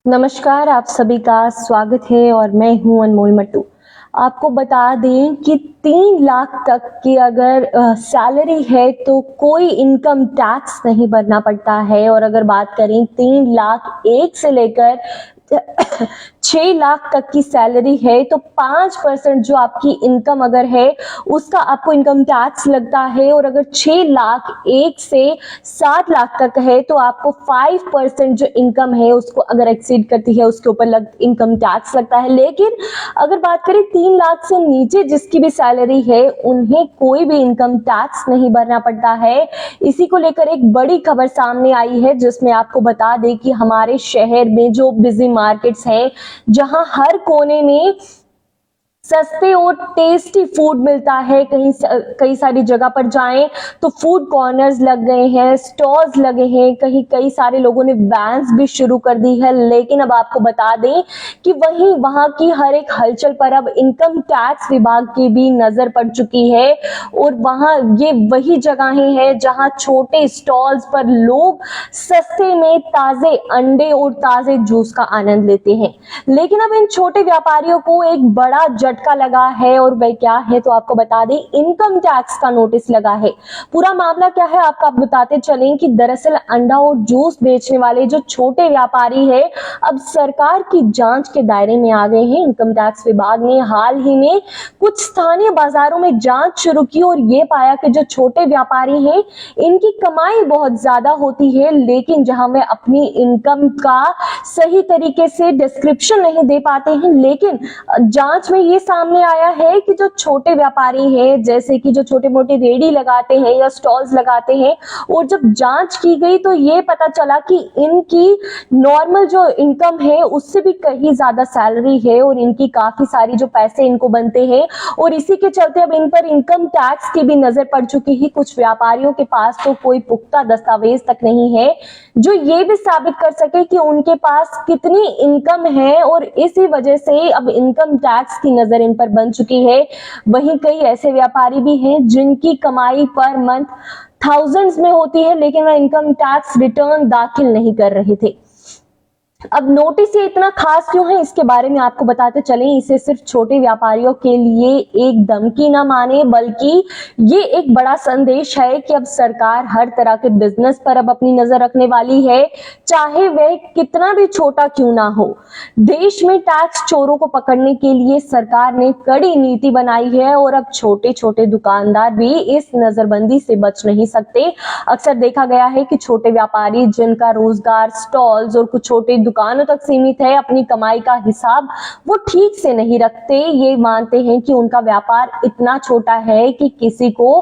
नमस्कार, आप सभी का स्वागत है और मैं हूं अनमोल मट्टू। आपको बता दें कि 3 लाख तक की अगर सैलरी है तो कोई इनकम टैक्स नहीं भरना पड़ता है। और अगर बात करें 3 लाख एक से लेकर 6 लाख तक की सैलरी है तो 5% जो आपकी इनकम अगर है उसका आपको इनकम टैक्स लगता है। और अगर 6 लाख एक से 7 लाख तक है तो आपको 5% जो इनकम है उसको अगर एक्सीड करती है उसके ऊपर इनकम टैक्स लगता है। लेकिन अगर बात करें 3 लाख से नीचे जिसकी भी सैलरी है उन्हें कोई भी इनकम टैक्स नहीं भरना पड़ता है। इसी को लेकर एक बड़ी खबर सामने आई है जिसमें आपको बता दें कि हमारे शहर में जो बिजी मार्केट्स हैं जहां हर कोने में सस्ते और टेस्टी फूड मिलता है, कई सारी जगह पर जाएं तो फूड कॉर्नर्स लग गए हैं, स्टॉल्स लगे हैं, कई सारे लोगों ने वैन्स भी शुरू कर दी है। लेकिन अब आपको बता दें कि वहां की हर एक हलचल पर अब इनकम टैक्स विभाग की भी नजर पड़ चुकी है। और वहां ये वही जगहें हैं जहां छोटे स्टॉल्स पर लोग सस्ते में ताजे अंडे और ताजे जूस का आनंद लेते हैं। लेकिन अब इन छोटे व्यापारियों को एक बड़ा झटका लगा है और वह क्या है तो आपको बता दें, इनकम टैक्स का नोटिस लगा है। पूरा मामला क्या है आपको आप बताते चलें कि दरअसल अंडा और जूस बेचने वाले जो छोटे व्यापारी है अब सरकार की जांच के दायरे में आ गए हैं। इनकम टैक्स विभाग ने हाल ही में कुछ स्थानीय बाजारों में जांच शुरू की और ये पाया कि जो छोटे व्यापारी हैं इनकी कमाई बहुत ज्यादा होती है, लेकिन जहां वे अपनी इनकम का सही तरीके से डिस्क्रिप्शन नहीं दे पाते हैं। लेकिन जांच में ये सामने आया है कि जो छोटे व्यापारी हैं जैसे कि जो छोटे मोटे रेडी लगाते हैं या स्टॉल्स लगाते हैं, और जब जांच की गई तो ये पता चला कि इनकी नॉर्मल जो इनकम है उससे भी कहीं ज्यादा सैलरी है और इनकी काफी सारी जो पैसे इनको बनते हैं। और इसी के चलते अब इन पर इनकम टैक्स की भी नजर पड़ चुकी है। कुछ व्यापारियों के पास तो कोई पुख्ता दस्तावेज तक नहीं है जो ये भी साबित कर सके कि उनके पास कितनी इनकम है, और इसी वजह से अब इनकम टैक्स की नजर इन पर बन चुकी है। वहीं कई ऐसे व्यापारी भी हैं जिनकी कमाई पर मंथ थाउजेंड्स में होती है लेकिन वह इनकम टैक्स रिटर्न दाखिल नहीं कर रहे थे। अब नोटिस ये इतना खास क्यों है इसके बारे में आपको बताते चलें। इसे सिर्फ छोटे व्यापारियों के लिए एक धमकी ना माने बल्कि ये एक बड़ा संदेश है कि अब सरकार हर तरह के बिजनेस पर अब अपनी नजर रखने वाली है, चाहे वह कितना भी छोटा क्यों ना हो। देश में टैक्स चोरों को पकड़ने के लिए सरकार ने कड़ी नीति बनाई है और अब छोटे छोटे दुकानदार भी इस नजरबंदी से बच नहीं सकते। अक्सर देखा गया है कि छोटे व्यापारी जिनका रोजगार स्टॉल्स और कुछ छोटे दुकानों तक सीमित है अपनी कमाई का हिसाब वो ठीक से नहीं रखते। ये मानते हैं कि उनका व्यापार इतना छोटा है कि किसी को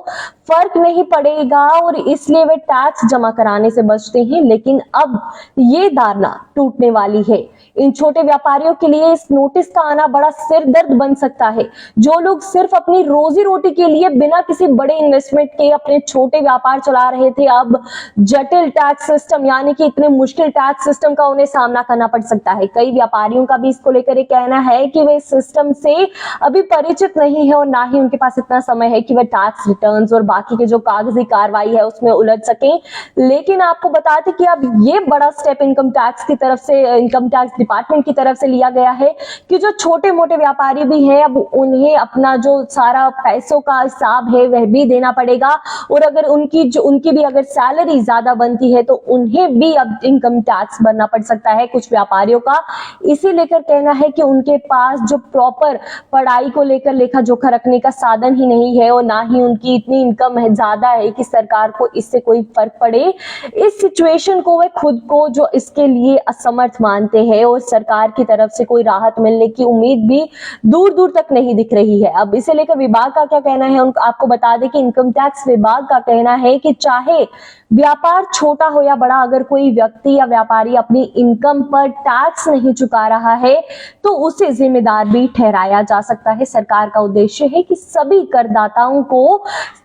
फर्क नहीं पड़ेगा और इसलिए वे टैक्स जमा कराने से बचते हैं। लेकिन अब ये धारणा टूटने वाली है। इन छोटे व्यापारियों के लिए इस नोटिस का आना बड़ा सिरदर्द बन सकता है। जो लोग सिर्फ अपनी रोजी रोटी के लिए बिना किसी बड़े इन्वेस्टमेंट के अपने छोटे व्यापार चला रहे थे, अब जटिल टैक्स सिस्टम यानी कि इतने मुश्किल टैक्स सिस्टम का उन्हें सामना करना पड़ सकता है। कई व्यापारियों का भी इसको लेकर ये कहना है कि वे सिस्टम से अभी परिचित नहीं है और ना ही उनके पास इतना समय है कि वे टैक्स रिटर्न्स और बाकी के जो कागजी कार्रवाई है उसमें उलझ सकें। लेकिन आपको बताते कि अब ये बड़ा स्टेप इनकम टैक्स की तरफ से, इनकम टैक्स डिपार्टमेंट की तरफ से लिया गया है कि जो छोटे मोटे व्यापारी भी हैं अब उन्हें अपना जो सारा पैसों का हिसाब है वह भी देना पड़ेगा। और अगर उनकी भी अगर सैलरी ज्यादा बनती है तो उन्हें भी अब इनकम टैक्स भरना पड़ सकता है कुछ व्यापारियों का। इसी लेकर कहना है कि उनके पास जो प्रॉपर पढ़ाई को लेकर लेखा जोखा रखने का साधन ही नहीं है और ना ही उनकी इतनी इनकम है ज्यादा है कि सरकार को इससे कोई फर्क पड़े। इस सिचुएशन को वे खुद को जो इसके लिए असमर्थ मानते हैं और सरकार की तरफ से कोई राहत मिलने की उम्मीद भी दूर दूर तक नहीं दिख रही है। अब इसे लेकर विभाग का क्या कहना है आपको बता दें कि इनकम टैक्स विभाग का कहना है कि चाहे व्यापार छोटा हो या बड़ा, अगर कोई व्यक्ति या व्यापारी अपनी इनकम पर टैक्स नहीं चुका रहा है तो उसे जिम्मेदार भी ठहराया जा सकता है। सरकार का उद्देश्य है कि सभी करदाताओं को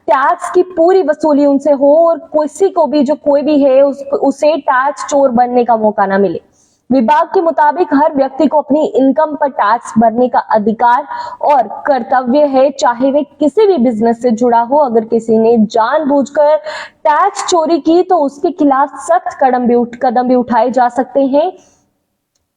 टैक्स की पूरी वसूली उनसे हो और किसी को भी जो कोई भी है उसे टैक्स चोर बनने का मौका ना मिले। विभाग के मुताबिक हर व्यक्ति को अपनी इनकम पर टैक्स भरने का अधिकार और कर्तव्य है, चाहे वे किसी भी बिजनेस से जुड़ा हो। अगर किसी ने जानबूझकर टैक्स चोरी की तो उसके खिलाफ सख्त कदम भी उठाए जा सकते हैं।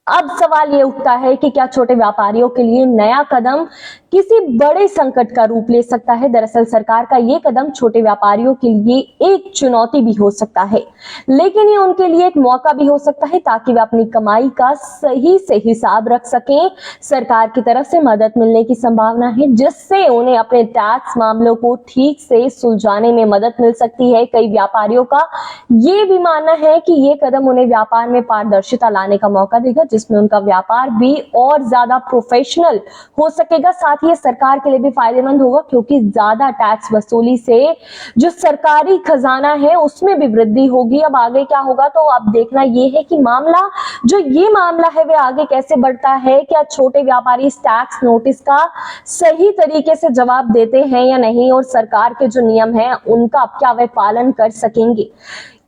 अब सवाल ये उठता है कि क्या छोटे व्यापारियों के लिए नया कदम किसी बड़े संकट का रूप ले सकता है। दरअसल सरकार का ये कदम छोटे व्यापारियों के लिए एक चुनौती भी हो सकता है, लेकिन ये उनके लिए एक मौका भी हो सकता है ताकि वे अपनी कमाई का सही से हिसाब रख सकें। सरकार की तरफ से मदद मिलने की संभावना है, जिससे उन्हें अपने टैक्स मामलों को ठीक से सुलझाने में मदद मिल सकती है। कई व्यापारियों का ये भी मानना है कि ये कदम उन्हें व्यापार में पारदर्शिता लाने का मौका देगा, जिसमें उनका व्यापार भी और ज्यादा प्रोफेशनल हो सकेगा। साथ ही सरकार के लिए भी फायदेमंद होगा, क्योंकि ज्यादा टैक्स वसूली से जो सरकारी खजाना है उसमें भी वृद्धि होगी। अब आगे क्या होगा तो अब देखना ये है कि ये मामला है वे आगे कैसे बढ़ता है। क्या छोटे व्यापारी इस टैक्स नोटिस का सही तरीके से जवाब देते हैं या नहीं, और सरकार के जो नियम है उनका क्या वे पालन कर सकेंगे।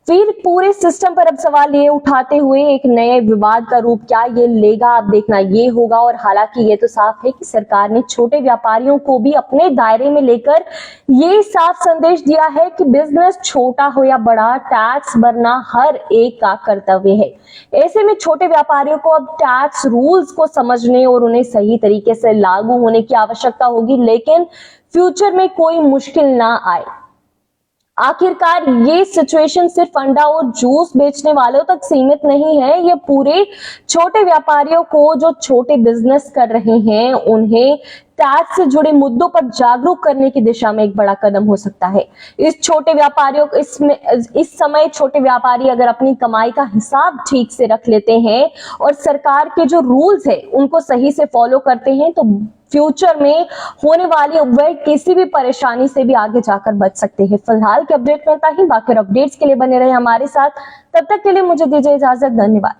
फिर पूरे सिस्टम पर अब सवाल ये उठाते हुए एक नए विवाद का रूप क्या ये लेगा, अब देखना ये होगा। और हालांकि ये तो साफ है कि सरकार ने छोटे व्यापारियों को भी अपने दायरे में लेकर ये साफ संदेश दिया है कि बिजनेस छोटा हो या बड़ा, टैक्स भरना हर एक का कर्तव्य है। ऐसे में छोटे व्यापारियों को अब टैक्स रूल्स को समझने और उन्हें सही तरीके से लागू होने की आवश्यकता होगी, लेकिन फ्यूचर में कोई मुश्किल ना आए। आखिरकार ये सिचुएशन सिर्फ अंडा और जूस बेचने वालों तक सीमित नहीं है, ये पूरे छोटे व्यापारियों को जो छोटे बिजनेस कर रहे हैं उन्हें टैक्स से जुड़े मुद्दों पर जागरूक करने की दिशा में एक बड़ा कदम हो सकता है। इस समय छोटे व्यापारी अगर अपनी कमाई का हिसाब ठीक से रख लेते हैं और सरकार के जो रूल्स है उनको सही से फॉलो करते हैं तो फ्यूचर में होने वाली वह किसी भी परेशानी से भी आगे जाकर बच सकते हैं। फिलहाल के अपडेट में इतना ही, बाकी अपडेट्स के लिए बने रहे हमारे साथ। तब तक के लिए मुझे दीजिए इजाजत। धन्यवाद।